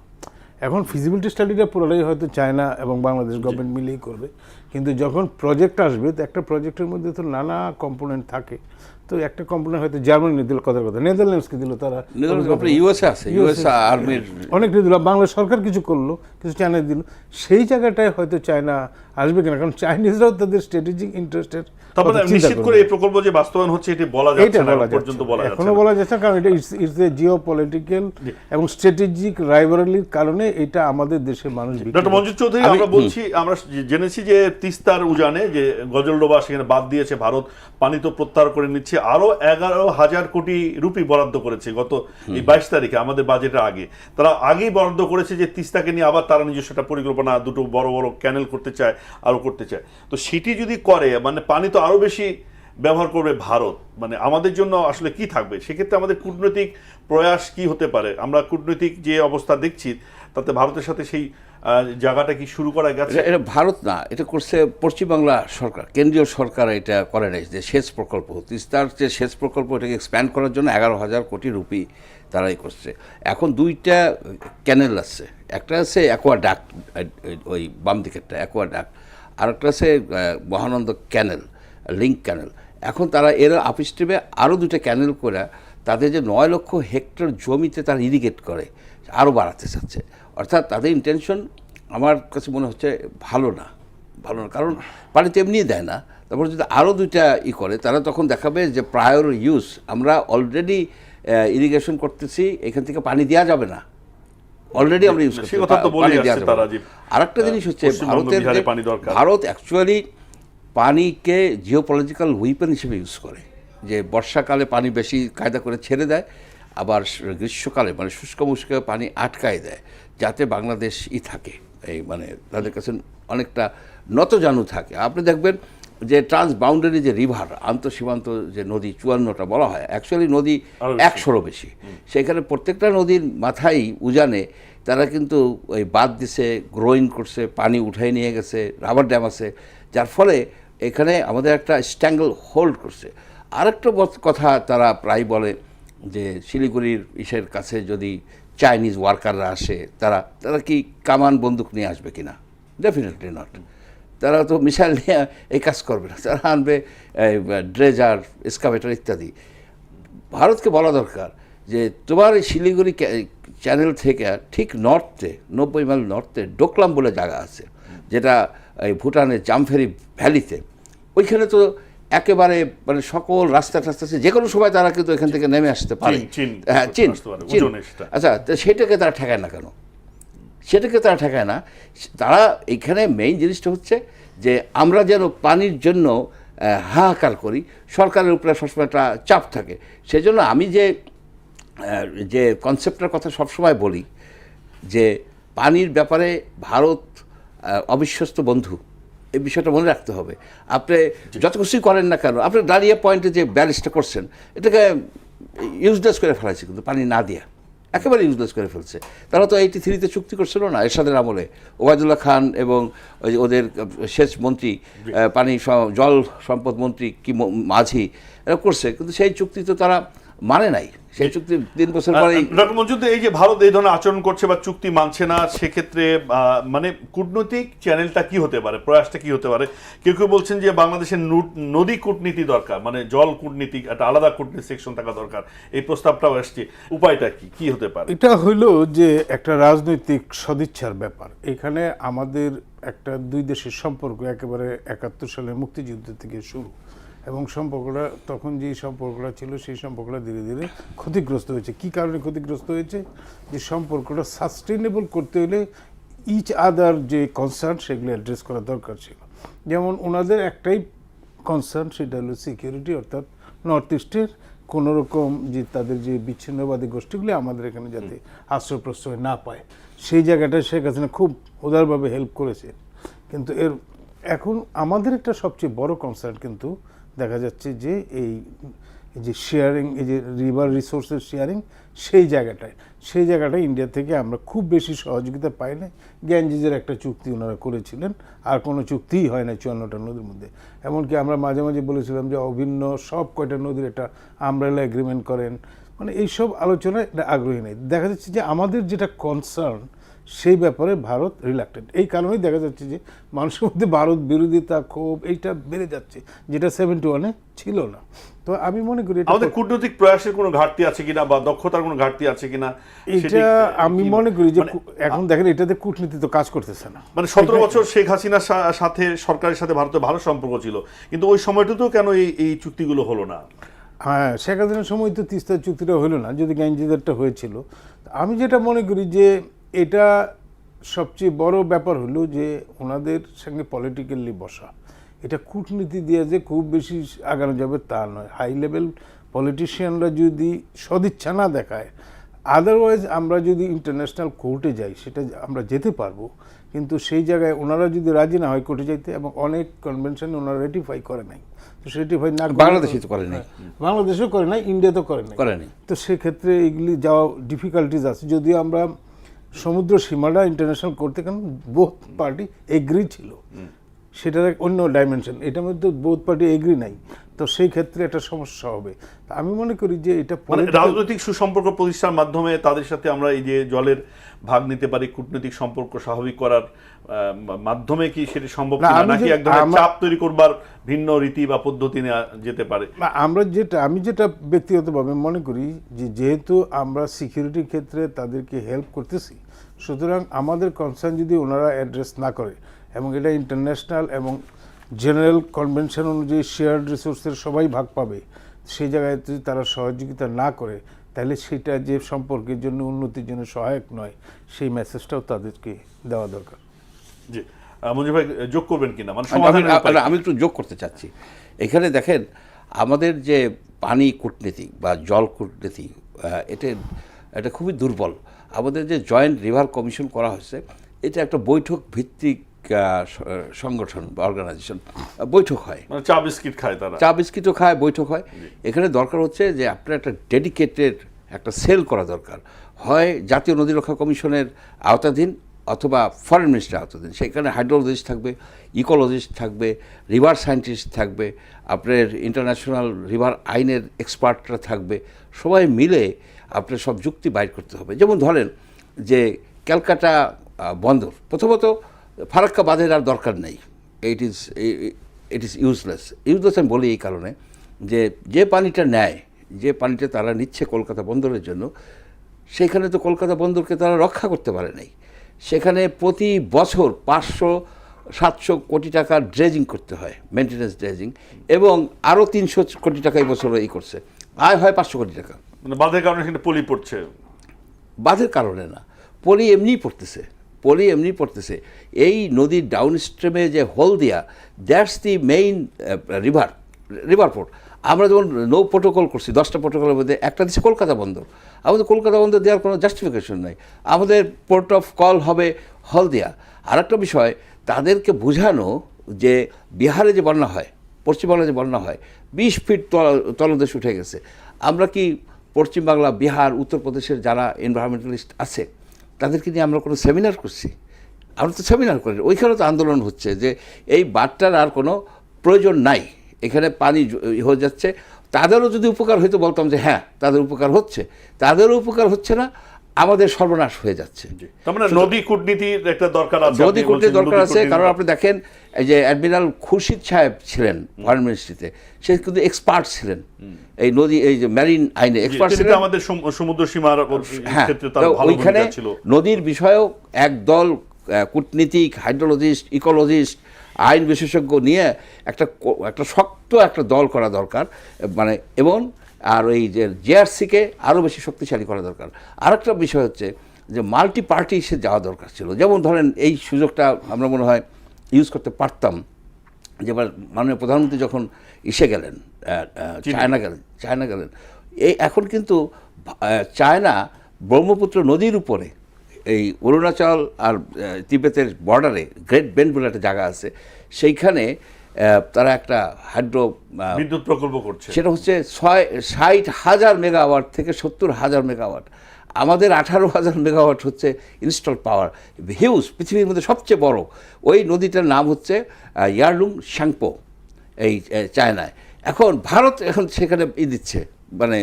এখন ফিজিবিলিটি স্টাডিটা পুরোটাই হয়তো চায়না এবং বাংলাদেশ গভর্নমেন্ট মিলেই করবে, কিন্তু যখন প্রজেক্ট আসবে তো একটা প্রজেক্টের মধ্যে তো নানা কম্পোনেন্ট থাকে। তো একটা কম্পোনেন্ট হয়তো জার্মানি দিল, কথার কথা নেদারল্যান্ডসকে দিল, তারা ইউএসএ আছে, ইউএস আর্মির অনেক দিল, বাংলা সরকার কিছু করলো, কিছু চায়না দিল। সেই জায়গাটায় হয়তো চায়না আসবে কিনা, কারণ চাইনিজরাও তাদের স্ট্র্যাটেজিক ইন্টারেস্টের তারপরে নিশ্চিত করে এই প্রকল্প যে বাস্তবায়ন হচ্ছে এটি বলা যাচ্ছে না, পর্যন্ত বলা যাচ্ছে এখনো বলা যাচ্ছে না, কারণ এটা ইটস এ জিও পলিটিক্যাল এবং স্ট্র্যাটেজিক রাইভারালির কারণে এটা আমাদের দেশের মানুষ। ডক্টর মঞ্জুর চৌধুরী, আমরা জেনেছি যে তিস্তার উজানে যে গজলডোবা সেখানে বাদ দিয়েছে ভারত, পানি তো প্রত্যাহার করে নিচ্ছে, আরো 11,000 কোটি রুপি বরাদ্দ করেছে গত এই 22 তারিখে আমাদের বাজেটের আগে। তারা আগেই বরাদ্দ করেছে যে তিস্তাকে নিয়ে আবার তারা নিজস্ব একটা পরিকল্পনা, দুটো বড় বড় ক্যানেল করতে চায়, আরো করতে চায়। তো সেটি যদি করে, মানে পানি তো আরো বেশি ব্যবহার করবে ভারত, মানে আমাদের জন্য আসলে কি থাকবে সেক্ষেত্রে? আমাদের কূটনৈতিক প্রয়াস কি হতে পারে? আমরা কূটনৈতিক যে অবস্থা দেখছি তাতে ভারতের সাথে সেই জায়গাটা কি শুরু করা গেছে? এটা ভারত না, এটা করছে পশ্চিমবাংলা সরকার, কেন্দ্রীয় সরকার এটা করে নাই। যে সেচ প্রকল্প, তিস্তার যে সেচ প্রকল্প, এটাকে এক্সপ্যান্ড করার জন্য 11,000 কোটি রুপি তারাই করছে। এখন দুইটা ক্যানেল আছে, একটা আছে অ্যাকোয়াডাক্ট, ওই বাম দিকেরটা অ্যাকোয়াডাক্ট, আর একটা আছে মহানন্দ ক্যানেল, লিঙ্ক ক্যানেল। এখন তারা এর আপস্ট্রিমে আরও দুটো ক্যানেল করে তাদের যে 9 লক্ষ হেক্টর জমিতে তারা ইরিগেট করে আরও বাড়াতে চাচ্ছে। অর্থাৎ তাদের ইন্টেনশন আমার কাছে মনে হচ্ছে ভালো না, কারণ পানি তো এমনিই দেয় না। তারপর যদি আরও দুইটা করে, তারা তখন দেখাবে যে প্রায়র ইউজ, আমরা অলরেডি ইরিগেশন করতেছি, এখান থেকে পানি দেওয়া যাবে না, অলরেডি আমরা ইউজ করছি, পানি দেওয়া যাবে না। আর একটা জিনিস হচ্ছে ভারত অ্যাকচুয়ালি পানিকে জিওপলিটিক্যাল উইপেন হিসেবে ইউজ করে, যে বর্ষাকালে পানি বেশি কায়দা করে ছেড়ে দেয়, আবার গ্রীষ্মকালে মানে শুষ্ক মুষ্কে পানি আটকায় দেয়, যাতে বাংলাদেশ থাকে, এই মানে তাদের কাছে অনেকটা নতজানু থাকে। আপনি দেখবেন যে ট্রান্স বাউন্ডারি যে রিভার, আন্তঃসীমান্ত যে নদী 54টা বলা হয়, অ্যাকচুয়ালি নদী 100-রও বেশি। সেখানে প্রত্যেকটা নদীর মাথায় উজানে তারা কিন্তু ওই বাঁধ দিছে, গ্রোইং করছে, পানি উঠাই নিয়ে গেছে, রাবার ড্যাম আছে, যার ফলে এখানে আমাদের একটা স্ট্যাঙ্গল হোল্ড করছে। আরেকটা কথা তারা প্রায় বলে যে শিলিগুড়ির ইসের কাছে যদি চাইনিজ ওয়ার্কাররা আসে, তারা কি কামান বন্দুক নিয়ে আসবে কিনা? Definitely not. তারা তো মিসাইল নিয়ে এই কাজ করবে না, তারা আনবে ড্রেজার, এক্সকাভেটর ইত্যাদি। ভারতকে বলা দরকার যে তোমার এই শিলিগুড়ি চ্যানেল থেকে ঠিক নর্থে 90 মাইল নর্থে ডোকলাম বলে জায়গা আছে, যেটা এই ভুটানের জামফেরি ভ্যালিতে, ওইখানে তো একেবারে মানে সকল রাস্তা টাস্তা আছে, যে কোনো সময় তারা কিন্তু এখান থেকে নেমে আসতে পারে। হ্যাঁ, চীন। আচ্ছা, তো সেটাকে তারা ঠেকায় না কেন? তারা এইখানে মেইন জিনিসটা হচ্ছে যে আমরা যেন পানির জন্য হাহাকার করি, সরকারের উপরে সবসময় একটা চাপ থাকে। সেজন্য আমি যে কনসেপ্টের কথা সবসময় বলি যে পানির ব্যাপারে ভারত অবিশ্বস্ত বন্ধু, এই বিষয়টা মনে রাখতে হবে। আপনি যত কিছুই করেন না কেন, আপনি দাঁড়িয়ে পয়েন্টে যে ব্যারিজটা করছেন, এটাকে ইউজলেস করে ফেলাইছে, কিন্তু পানি না দিয়া একেবারে ইউজলেস করে ফেলছে। তারা তো 83-তে চুক্তি করছিল না এরশাদের আমলে, ওবায়দুল্লাহ খান এবং ওদের সেচ মন্ত্রী, পানি জল সম্পদ মন্ত্রী কি মাঝি, এরা করছে, কিন্তু সেই চুক্তি তো তারা মানে নাই। সেই চুক্তি 3 বছর পরে। ডক্টর মঞ্জুর, এই যে ভারত এই ধরনের আচরণ করছে বা চুক্তি মানছে না, সেক্ষেত্রে মানে কূটনৈতিক চ্যানেলটা কি হতে পারে, প্রয়াসটা কি হতে পারে? কেউ কেউ বলছেন যে বাংলাদেশের নদী কূটনীতি দরকার, মানে জল কূটনীতি একটা আলাদা কূটনীতি সেকশন থাকা দরকার, এই প্রস্তাবটাও আসছে। উপায়টা কি হতে পারে? এটা হলো যে একটা রাজনৈতিক সদিচ্ছার ব্যাপার। এখানে আমাদের একটা দুই দেশের সম্পর্ক একেবারে 71 সালের মুক্তিযুদ্ধ থেকে শুরু, এবং সম্পর্কটা তখন যে সম্পর্কটা ছিল সেই সম্পর্কটা ধীরে ধীরে ক্ষতিগ্রস্ত হয়েছে। কী কারণে ক্ষতিগ্রস্ত হয়েছে? যে সম্পর্কটা সাস্টেনেবল করতে হলে ইচ আদার যে কনসার্ন সেগুলো অ্যাড্রেস করা দরকার ছিল। যেমন ওনাদের একটাই কনসার্ন, সেটা হলো সিকিউরিটি, অর্থাৎ নর্থ ইস্টের কোনো রকম যে তাদের যে বিচ্ছিন্নবাদী গোষ্ঠীগুলি আমাদের এখানে যাতে আশ্রয় প্রশ্রয় না পায়, সেই জায়গাটা শেখ হাসিনা খুব উদারভাবে হেল্প করেছে। কিন্তু এখন আমাদের একটা সবচেয়ে বড় কনসার্ন কিন্তু দেখা যাচ্ছে যে এই যে শেয়ারিং, এই যে রিভার রিসোর্সের শেয়ারিং, সেই জায়গাটায় ইন্ডিয়া থেকে আমরা খুব বেশি সহযোগিতা পাই না। গ্যাঞ্জেজের একটা চুক্তি ওনারা করেছিলেন, আর কোনো চুক্তিই হয় না 54টা নদীর মধ্যে। এমনকি আমরা মাঝে মাঝে বলেছিলাম যে অভিন্ন সব কয়টা নদীর একটা আমব্রেলা এগ্রিমেন্ট করেন, মানে এইসব আলোচনায় আগ্রহী নেই। দেখা যাচ্ছে যে আমাদের যেটা কনসার্ন সেই ব্যাপারে ভারত রিলাক্টেন্ট। এই কারণেই দেখা যাচ্ছে যে মানুষের মধ্যে ভারত বিরোধিতা, ক্ষোভ এইটা বেড়ে যাচ্ছে, যেটা 71-এ ছিল না। তো আমি মনে করি আমাদের কূটনৈতিক প্রয়াসের কোনো ঘাটতি আছে কিনা বা দক্ষতার কোনো ঘাটতি আছে কিনা, এটা আমি মনে করি যে এখন দেখেন এটাতে কূটনীতি তো কাজ করতেছে না। মানে 17 বছর শেখ হাসিনার সাথে সরকারের সাথে ভারতের ভালো সম্পর্ক ছিল, কিন্তু ওই সময়টাতেও কেন এই চুক্তিগুলো হলো না? হ্যাঁ, শেখ হাসিনার সময় তো তিস্তা চুক্তিটা হলো না, যদি গ্যাঞ্জেদারটা হয়েছিল। আমি যেটা মনে করি যে এটা সবচেয়ে বড় ব্যাপার হলো যে ওনাদের সঙ্গে পলিটিক্যালি বসা, এটা কূটনীতি দিয়ে যে খুব বেশি আগানো যাবে তা নয়। হাই লেভেল পলিটিশিয়ানরা যদি সদিচ্ছা না দেখায়, আদারওয়াইজ আমরা যদি ইন্টারন্যাশনাল কোর্টে যাই সেটা আমরা যেতে পারবো, কিন্তু সেই জায়গায় ওনারা যদি রাজি না হয় কোর্টে যাইতে, এবং অনেক কনভেনশন ওনারা রেটিফাই করে নাই, তো রেটিফাই না বাংলাদেশে তো করে নাই, বাংলাদেশেও করে নাই, ইন্ডিয়া তো করে নাই। তো সেক্ষেত্রে এগুলি যাওয়া ডিফিকাল্টিজ আছে। যদিও আমরা সমুদ্র সীমাটা ইন্টারন্যাশনাল করতে, কারণ বোথ পার্টি এগ্রি ছিল, সেটার এক অন্য ডাইমেনশন। এটার মধ্যে বোথ পার্টি এগ্রি নাই, তো সেই ক্ষেত্রে একটা সমস্যা হবে। আমি মনে করি যে এটা রাজনৈতিক সুসম্পর্ক প্রতিষ্ঠার মাধ্যমে তাদের সাথে আমরা এই যে জলের ভাগ নিতে পারি, কূটনৈতিক সম্পর্ক স্বাভাবিক করার মাধ্যমে কি সেটা সম্ভব নাকি এক ধরনের চাপ তৈরি করবার ভিন্ন রীতি বা পদ্ধতি নেওয়া যেতে পারে? আমি যেটা ব্যক্তিগতভাবে মনে করি যে যেহেতু আমরা সিকিউরিটির ক্ষেত্রে তাদেরকে হেল্প করতেছি, সুতরাং আমাদের কনসার্ন যদি ওনারা অ্যাড্রেস না করে, এবং এটা ইন্টারন্যাশনাল এবং জেনারেল কনভেনশন অনুযায়ী শেয়ার্ড রিসোর্সের সবাই ভাগ পাবে, সেই জায়গায় যদি তারা সহযোগিতা না করে, তাহলে সেটা যে সম্পর্কের জন্য উন্নতির জন্য সহায়ক নয়, সেই মেসেজটাও তাদেরকে দেওয়া দরকার। জি, মঞ্জু ভাই যোগ করবেন কিনা? মানে আমি একটু যোগ করতে চাচ্ছি। এখানে দেখেন, আমাদের যে পানি কূটনীতি বা জল কূটনীতি, এটা খুবই দুর্বল। আমাদের যে জয়েন্ট রিভার কমিশন করা হয়েছে, এটা একটা বৈঠক ভিত্তিক সংগঠন বা অর্গানাইজেশন, বৈঠক হয়, চা বিস্কিট খায়, তারা চা বিস্কিটও খায়, বৈঠক হয়। এখানে দরকার হচ্ছে যে আপনার একটা ডেডিকেটেড একটা সেল করা দরকার, হয় জাতীয় নদী রক্ষা কমিশনের আওতাধীন অথবা ফরেন মিনিস্টার আওতাধীন। সেখানে হাইড্রোলজিস্ট থাকবে, ইকোলজিস্ট থাকবে, রিভার সায়েন্টিস্ট থাকবে, আপনার ইন্টারন্যাশনাল রিভার আইনের এক্সপার্টরা থাকবে। সবাই মিলে আপনার সব যুক্তি বাইর করতে হবে। যেমন ধরেন যে ক্যালকাটা বন্দর, প্রথমত ফারাক্কা বাঁধের আর দরকার নেই, ইট ইজ ইউজলেস। আমি বলি এই কারণে যে পানিটা নেয়, যে পানিটা তারা নিচ্ছে কলকাতা বন্দরের জন্য, সেখানে তো কলকাতা বন্দরকে তারা রক্ষা করতে পারে নাই। সেখানে প্রতি বছর 500-700 কোটি টাকা ড্রেজিং করতে হয়, মেনটেন্যান্স ড্রেজিং, এবং আরও 300 কোটি টাকা এই বছর এই করছে, আয় হয় 500 কোটি টাকা। মানে বাঁধের কারণে সেখানে পলি পড়ছে। বাঁধের কারণে না, পলি এমনিই পড়তেছে। এই নদীর ডাউন স্ট্রিমে যে Haldia, that's the main river port. আমরা যেমন নৌ প্রোটোকল করছি, 10টা প্রোটোকলের মধ্যে একটা দিচ্ছে কলকাতা বন্দর। আমাদের কলকাতা বন্দর দেওয়ার কোনো জাস্টিফিকেশন নাই, আমাদের পোর্ট অফ কল হবে হলদিয়া। আর একটা বিষয়, তাদেরকে বোঝানো যে বিহারে যে বন্যা হয়, পশ্চিমবাংলায় যে বন্যা হয়, 20 ফিট তলদেশ উঠে গেছে। আমরা কি পশ্চিমবাংলা, বিহার, উত্তরপ্রদেশের যারা এনভায়রনমেন্টালিস্ট আছে তাদেরকে নিয়ে আমরা কোনো সেমিনার করছি? আমরা তো সেমিনার করি, ওইখানে তো আন্দোলন হচ্ছে যে এই বাঁধটার আর কোনো প্রয়োজন নাই, এখানে পানি হয়ে যাচ্ছে। তাদেরও যদি উপকার হইতো বলতাম যে হ্যাঁ তাদের উপকার হচ্ছে, তাদেরও উপকার হচ্ছে না, আমাদের সর্বনাশ হয়ে যাচ্ছে। তার মানে নদী কূটনীতির একটা দরকার আছে, নদী কূটনীতির দরকার আছে। কারণ আপনি দেখেন, এই যে অ্যাডমিরাল খুরশিদ সাহেব ছিলেন ফরেন মিনিস্ট্রিতে, সে কিন্তু এক্সপার্ট ছিলেন এই নদী, এই যে ম্যারিন আইনে এক্সপার্ট ছিলেন। আমাদের সমুদ্র সীমার ক্ষেত্রে তার ভালো ওইখানে ভূমিকা ছিল। নদীর বিষয়েও একদল কূটনীতিক, হাইড্রোলজিস্ট, ইকোলজিস্ট, আইন বিশেষজ্ঞ নিয়ে একটা শক্ত একটা দল করা দরকার, মানে এবং আর ওই যে জেআরসিকে আরও বেশি শক্তিশালী করা দরকার। আরেকটা বিষয় হচ্ছে যে মাল্টি পার্টি সে যাওয়া দরকার ছিল। যেমন ধরেন এই সুযোগটা আমরা মনে হয় ইউজ করতে পারতাম, যেবার মাননীয় প্রধানমন্ত্রী যখন গেলেন চায়না গেলেন, এই এখন কিন্তু চায়না ব্রহ্মপুত্র নদীর উপরে এই অরুণাচল আর তিবেতের বর্ডারে গ্রেট বেন্ড বলে একটা জায়গা আছে, সেইখানে তারা একটা বিদ্যুৎ প্রকল্প করছে। সেটা হচ্ছে 60,000 মেগাওয়াট থেকে 70,000 মেগাওয়াট। আমাদের 18,000 মেগাওয়াট হচ্ছে ইনস্টল পাওয়ার, হিউজ, পৃথিবীর মধ্যে সবচেয়ে বড়। ওই নদীটার নাম হচ্ছে ইয়ারলুং শ্যাংপো, এই চায়নায়। এখন ভারত এখন সেখানে দিচ্ছে, মানে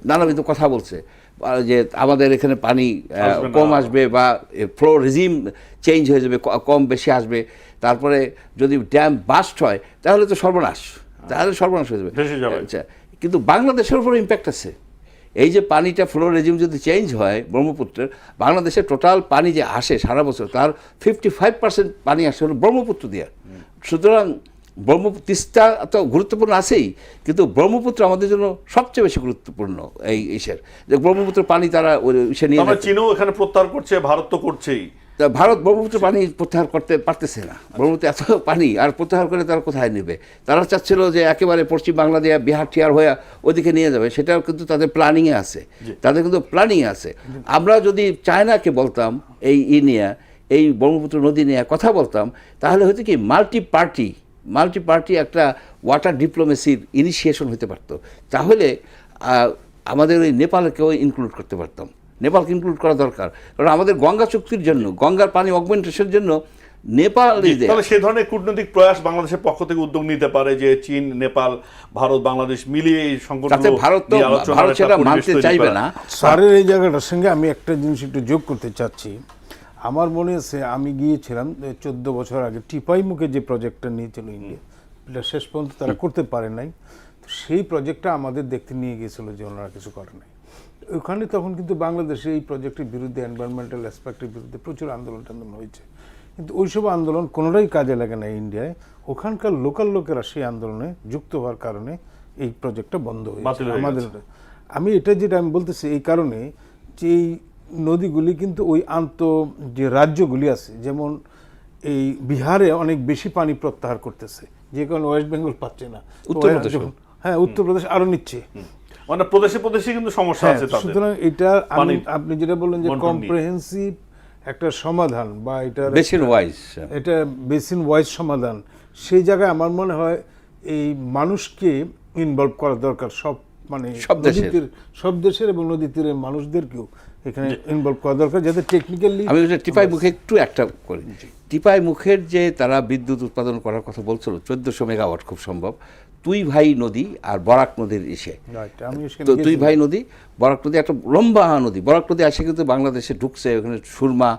নানাবিধ কথা বলছে যে আমাদের এখানে পানি কম আসবে বা ফ্লো রেজিম চেঞ্জ হয়ে যাবে, কম বেশি আসবে, তারপরে যদি ড্যাম বাস্ট হয় তাহলে তো সর্বনাশ হয়ে যাবে। আচ্ছা, কিন্তু বাংলাদেশের উপর ইম্প্যাক্ট আছে। এই যে পানিটা ফ্লো রেজিম যদি চেঞ্জ হয় ব্রহ্মপুত্রের, বাংলাদেশের টোটাল পানি যে আসে সারা বছর তার 55% পানি আসে হলো ব্রহ্মপুত্র দিয়ে। সুতরাং তিস্তা তো গুরুত্বপূর্ণ আছেই, কিন্তু ব্রহ্মপুত্র আমাদের জন্য সবচেয়ে বেশি গুরুত্বপূর্ণ। এই ইসের যে ব্রহ্মপুত্র পানি তারা সে নিয়ে চীনও এখানে প্রত্যাহার করছে, ভারত তো করছেই। ভারত ব্রহ্মপুত্র পানি প্রত্যাহার করতে পারতেছে না। ব্রহ্মপুত্র এত পানি আর প্রত্যাহার করে তারা কোথায় নেবে? তারা চাচ্ছিল যে একেবারে পশ্চিম বাংলা দিয়ে বিহার টিয়ার হয়ে ওদিকে নিয়ে যাবে, সেটাও কিন্তু তাদের প্ল্যানিংয়ে আছে, আমরা যদি চায়নাকে বলতাম এই নিয়ে, এই ব্রহ্মপুত্র নদী নিয়ে কথা বলতাম, তাহলে হয়তো কি মাল্টি পার্টি একটা ওয়াটার ডিপ্লোমেসির ইনিশিয়েশন হতে পারতো। তাহলে আমাদের ওই নেপালকেও ইনক্লুড করতে পারতাম। নেপালকে ইনক্লুড করা দরকার, কারণ আমাদের গঙ্গা চুক্তির জন্য, গঙ্গার পানি অগমেন্টেশনের জন্য নেপাল। তাহলে সেই ধরনের কূটনৈতিক প্রয়াস বাংলাদেশের পক্ষ থেকে উদ্যোগ নিতে পারে যে চীন, নেপাল, ভারত, বাংলাদেশ মিলিয়ে এই সংকটগুলো ভারত সেটা মানতে চাইবে না। স্যারের এই জায়গাটার সঙ্গে আমি একটা জিনিস একটু যোগ করতে চাচ্ছি। আমার মনে আছে আমি গিয়েছিলাম 14 বছর আগে, টিপাই মুখে যে প্রজেক্টটা নিয়েছিল ইন্ডিয়া, এটা শেষ পর্যন্ত তারা করতে পারে নাই। তো সেই প্রজেক্টটা আমাদের দেখতে নিয়ে গিয়েছিল যে ওনারা কিছু করে নাই। ওখানে তখন কিন্তু বাংলাদেশে এই প্রজেক্টের বিরুদ্ধে, এনভায়রনমেন্টাল অ্যাসপেক্টের বিরুদ্ধে প্রচুর আন্দোলন হয়েছে, কিন্তু ওইসব আন্দোলন কোনোটাই কাজে লাগে না ইন্ডিয়ায়। ওখানকার লোকাল লোকেরা সেই আন্দোলনে যুক্ত হওয়ার কারণে এই প্রজেক্টটা বন্ধ হয়েছে আমাদের। আমি যেটা আমি বলতেছি এই কারণে যে এই নদীগুলি কিন্তু ওই যে রাজ্যগুলি আছে, যেমন এই বিহারে অনেক বেশি পানি প্রত্যাহার করতেছে, যে কারণে ওয়েস্ট বেঙ্গল পাচ্ছে না, উত্তরপ্রদেশ আরো নিচ্ছে, মানে প্রদেশে কিন্তু সমস্যা আছে। সুতরাং এটা আপনি যেটা বললেন যে কম্প্রিহেন্সিভ একটা সমাধান বা এটা বেসিন ওয়াইজ সমাধান, সেই জায়গায় আমার মনে হয় এই মানুষকে ইনভলভ করা দরকার, সব দেশের এবং নদী তীরের মানুষদেরকেও এখানে ইনভলভ করা দরকার, যাতে টেকনিক্যালি। আমি টিপাই মুখে একটু একটা করি, টিপাই মুখের যে তারা বিদ্যুৎ উৎপাদন করার কথা বলছিল 1400 মেগাওয়াট, খুব সম্ভব তুই ভাই নদী আর বরাক নদীর তো তুই ভাই নদী, বরাক নদী একটা লম্বা নদী, বরাক নদী আসে কিন্তু বাংলাদেশে ঢুকছে, ওখানে সুরমা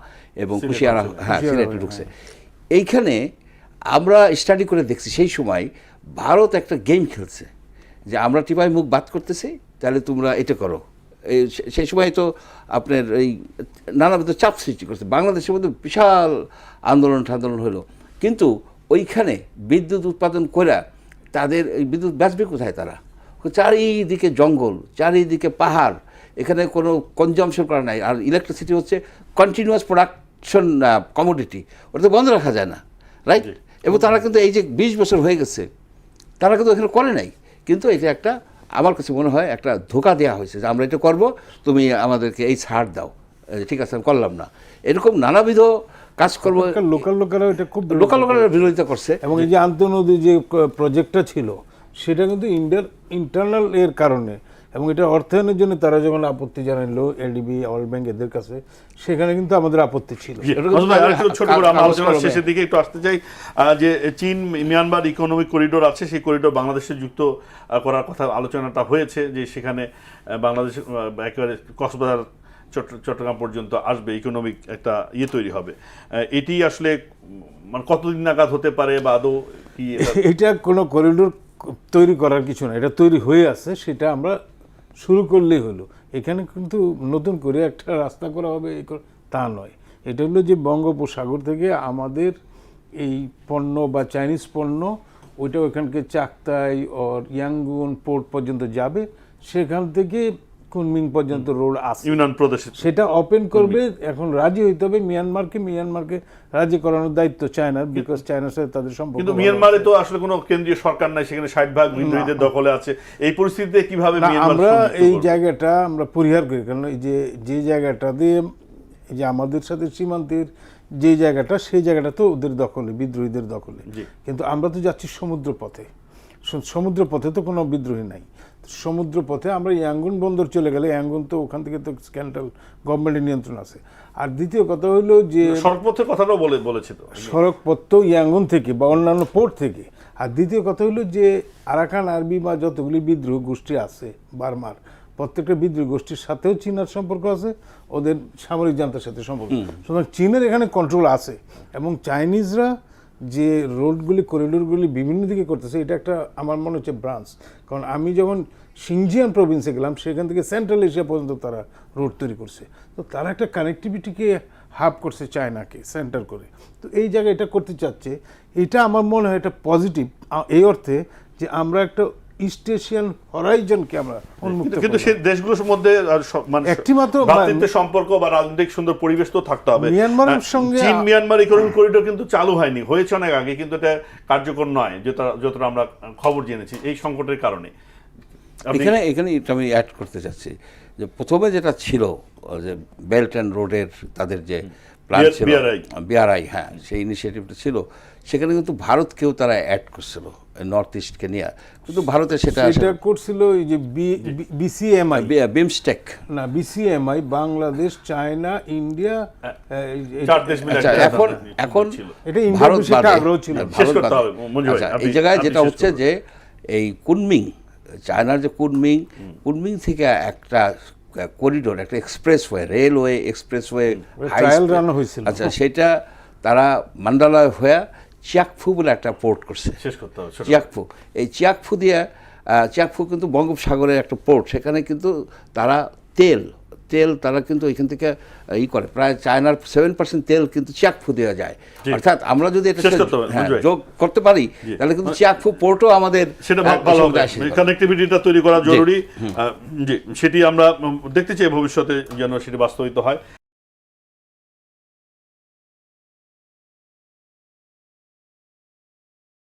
এবং কুশিয়ারা, সিলেটে ঢুকছে। এইখানে আমরা স্টাডি করে দেখছি সেই সময় ভারত একটা গেম খেলছে যে আমরা টিপাই মুখ বাদ করতেছি, তাহলে তোমরা এটা করো। সেই সময় তো আপনার এই নানাবিধ চাপ সৃষ্টি করছে, বাংলাদেশের মধ্যে বিশাল আন্দোলন হলো, কিন্তু ওইখানে বিদ্যুৎ উৎপাদন করে তাদের বিদ্যুৎ বেচবে কোথায়? তারা চারিদিকে জঙ্গল, চারিদিকে পাহাড়, এখানে কোনো কনজামশন করা নাই। আর ইলেকট্রিসিটি হচ্ছে কন্টিনিউয়াস প্রোডাকশন কমোডিটি, ওটা তো বন্ধ রাখা যায় না, রাইট? এবং তারা কিন্তু এই যে 20 বছর হয়ে গেছে, তারা কিন্তু এখানে করে নাই। কিন্তু এটা একটা, আমার কাছে মনে হয় একটা ধোঁকা দেওয়া হয়েছে যে আমরা এটা করব, তুমি আমাদেরকে এই ছাড় দাও, ঠিক আছে আমি করলাম না। এরকম নানাবিধ কাজ করবো, লোকাল লোকেরা বিরোধিতা করছে। এবং এই যে আন্তঃনদী যে প্রজেক্টটা ছিল, সেটা কিন্তু ইন্ডিয়ার ইন্টারনাল এর কারণে, এবং এটা অর্থায়নের জন্য তারা যখন আপত্তি জানালো এলডিবি, ওয়ার্ল্ড ব্যাংক এদের কাছে, সেখানে কিন্তু আমাদের আপত্তি ছিল। ছোট করে আমরা আলোচনার শেষের দিকে একটু আসতে চাই যে চীন মিয়ানমার ইকোনমিক করিডোর আছে, সেই করিডোর বাংলাদেশে যুক্ত করার কথা আলোচনাটা হয়েছে, যে সেখানে বাংলাদেশ একেবারে কক্সবাজার চট্টগ্রাম পর্যন্ত আসবে, ইকোনমিক একটা তৈরি হবে। এটি আসলে মানে কতদিন নাগাদ হতে পারে, বা আদৌ কি এটা কোনো করিডোর তৈরি করার কিছু না, এটা তৈরি হয়ে আছে, সেটা আমরা শুরু করলেই হলো। এখানে কিন্তু নতুন করে একটা রাস্তা করা হবে তা নয়, এটা হলো যে বঙ্গোপসাগর থেকে আমাদের এই পণ্য বা চাইনিজ পণ্য ওইটা ওইখানকে চাকতাই ওর ইয়াঙ্গুন পোর্ট পর্যন্ত যাবে, সেখান থেকে কুনমিং পর্যন্ত রোড আছে, ইউনান প্রদেশে। সেটা ওপেন করবে। এখন রাজি হইতে হবে মিয়ানমারকে রাজি করানোর দায়িত্ব চায়নার, বিকজ চায়নার সাথে তাদের সম্পর্ক কিন্তু ভালো মিয়ানমারে আছে। তো আসলে কোনো কেন্দ্রীয় সরকার নাই, সেখানে 60% বিদ্রোহীদের দখলে আছে। এই পরিস্থিতিতে কিভাবে না, মিয়ানমার আমরা সংযুক্ত এই করবে? জায়গাটা আমরা পরিহার করি, কারণ এই যে জায়গাটা দিয়ে এই যে আমাদের সাথে সীমান্তের যে জায়গাটা, সেই জায়গাটা তো ওদের দখলে, বিদ্রোহীদের দখলে। জি। কিন্তু আমরা তো যাচ্ছি সমুদ্র পথে, সমুদ্র পথে তো কোনো বিদ্রোহী নাই। সমুদ্র পথে আমরা ইয়াঙ্গুন বন্দর চলে গেলে, ইয়াঙ্গুন তো ওখান থেকে তো সেন্ট্রাল গভর্নমেন্টের নিয়ন্ত্রণ আছে। আর দ্বিতীয় কথা হলো যে সড়কপথের কথাটাও বলেছে তো। সড়ক পথ তো ইয়াঙ্গুন থেকে বা অন্যান্য পোর্ট থেকে। আর দ্বিতীয় কথা হলো যে আরাকান আর্মি বা যতগুলি বিদ্রোহ গোষ্ঠী আছে বার্মার, প্রত্যেকটা বিদ্রোহী গোষ্ঠীর সাথেও চীনের সম্পর্ক আছে, ওদের সামরিক জান্তার সাথে সম্পর্ক। সুতরাং চীনের এখানে কন্ট্রোল আছে, এবং চাইনিজরা যে রোডগুলি করিডোরগুলি বিভিন্ন দিকে করতেছে, এটা একটা আমার মনে হচ্ছে ব্রাঞ্চ। কারণ আমি যখন সিনজিয়াং প্রভিন্সে গেলাম, সেখান থেকে সেন্ট্রাল এশিয়া পর্যন্ত তারা রোড তৈরি করছে। তো তারা একটা কানেক্টিভিটিকে হাব করছে চায়নাকে সেন্টার করে। তো এই জায়গায় এটা করতে চাচ্ছে, এটা আমার মনে হয় এটা পজিটিভ এই অর্থে যে আমরা একটা ইস্ট এশিয়ান হরাইজনকে আমরা উন্মুক্ত কিন্তু করলাম। সেই দেশগুলোর মধ্যে মানে একটি মাত্র ভ্রাতৃত্বের সম্পর্ক বা রাজনৈতিক সুন্দর পরিবেশ তো থাকতে হবে। মিয়ানমারের সঙ্গে চীন মিয়ানমার ইকোনমিক করিডোর কিন্তু চালু হয়নি, হয়েছে অনেক আগে, কিন্তু এটা কার্যকর নয় যতটা আমরা খবর জেনেছি এই সংকটের কারণে। এখানে এটা আমি অ্যাড করতে চাচ্ছি যে প্রথমে যেটা ছিল যে বেল্ট অ্যান্ড রোডের তাদের যে প্ল্যান ছিল, বিআরআই, হ্যাঁ, সেই ইনিশিয়েটিভটা ছিল, সেখানে কিন্তু ভারতকেও তারা অ্যাড করছিল নর্থ ইস্টকে নিয়ে, কিন্তু ভারতে সেটা করছিল এই যে বিসিএমআই, বিমস্টেক না বিসিএমআই, বাংলাদেশ, চায়না, ইন্ডিয়া, চার দেশ মিলে আচ্ছা, এখন এটা ভারত ইন্ডিয়ার বাদে, আগ্রহ ছিল। ভারত শেষ করতে বাদে। হবে, মঞ্জু ভাই, আচ্ছা, এই জায়গায় যেটা হচ্ছে যে এই কুনমিং, চায়নার যে কুনমিং থেকে একটা করিডোর, একটা expressway, railway expressway trial run হয়েছিল। আচ্ছা, সেটা তারা মান্ডালয় হয়ে চিয়াকফু বলে একটা পোর্ট করছে। শেষ করতে হবে। চিয়াকফু, এই চিয়াকফু দিয়ে চিয়াকফু কিন্তু বঙ্গোপসাগরের একটা পোর্ট, সেখানে কিন্তু তারা তেল তারা কিন্তু এখান থেকে করে, প্রায় চায়নার 7% তেল কিন্তু চিয়াকফু দেওয়া যায়। অর্থাৎ আমরা যদি এটা যোগ করতে পারি, তাহলে কিন্তু চিয়াকফু পোর্টও আমাদের সেটা ভালো হবে। কানেক্টিভিটিটা তৈরি করা জরুরি। জি, সেটি আমরা দেখতে চাই ভবিষ্যতে যেন সেটি বাস্তবিত হয়।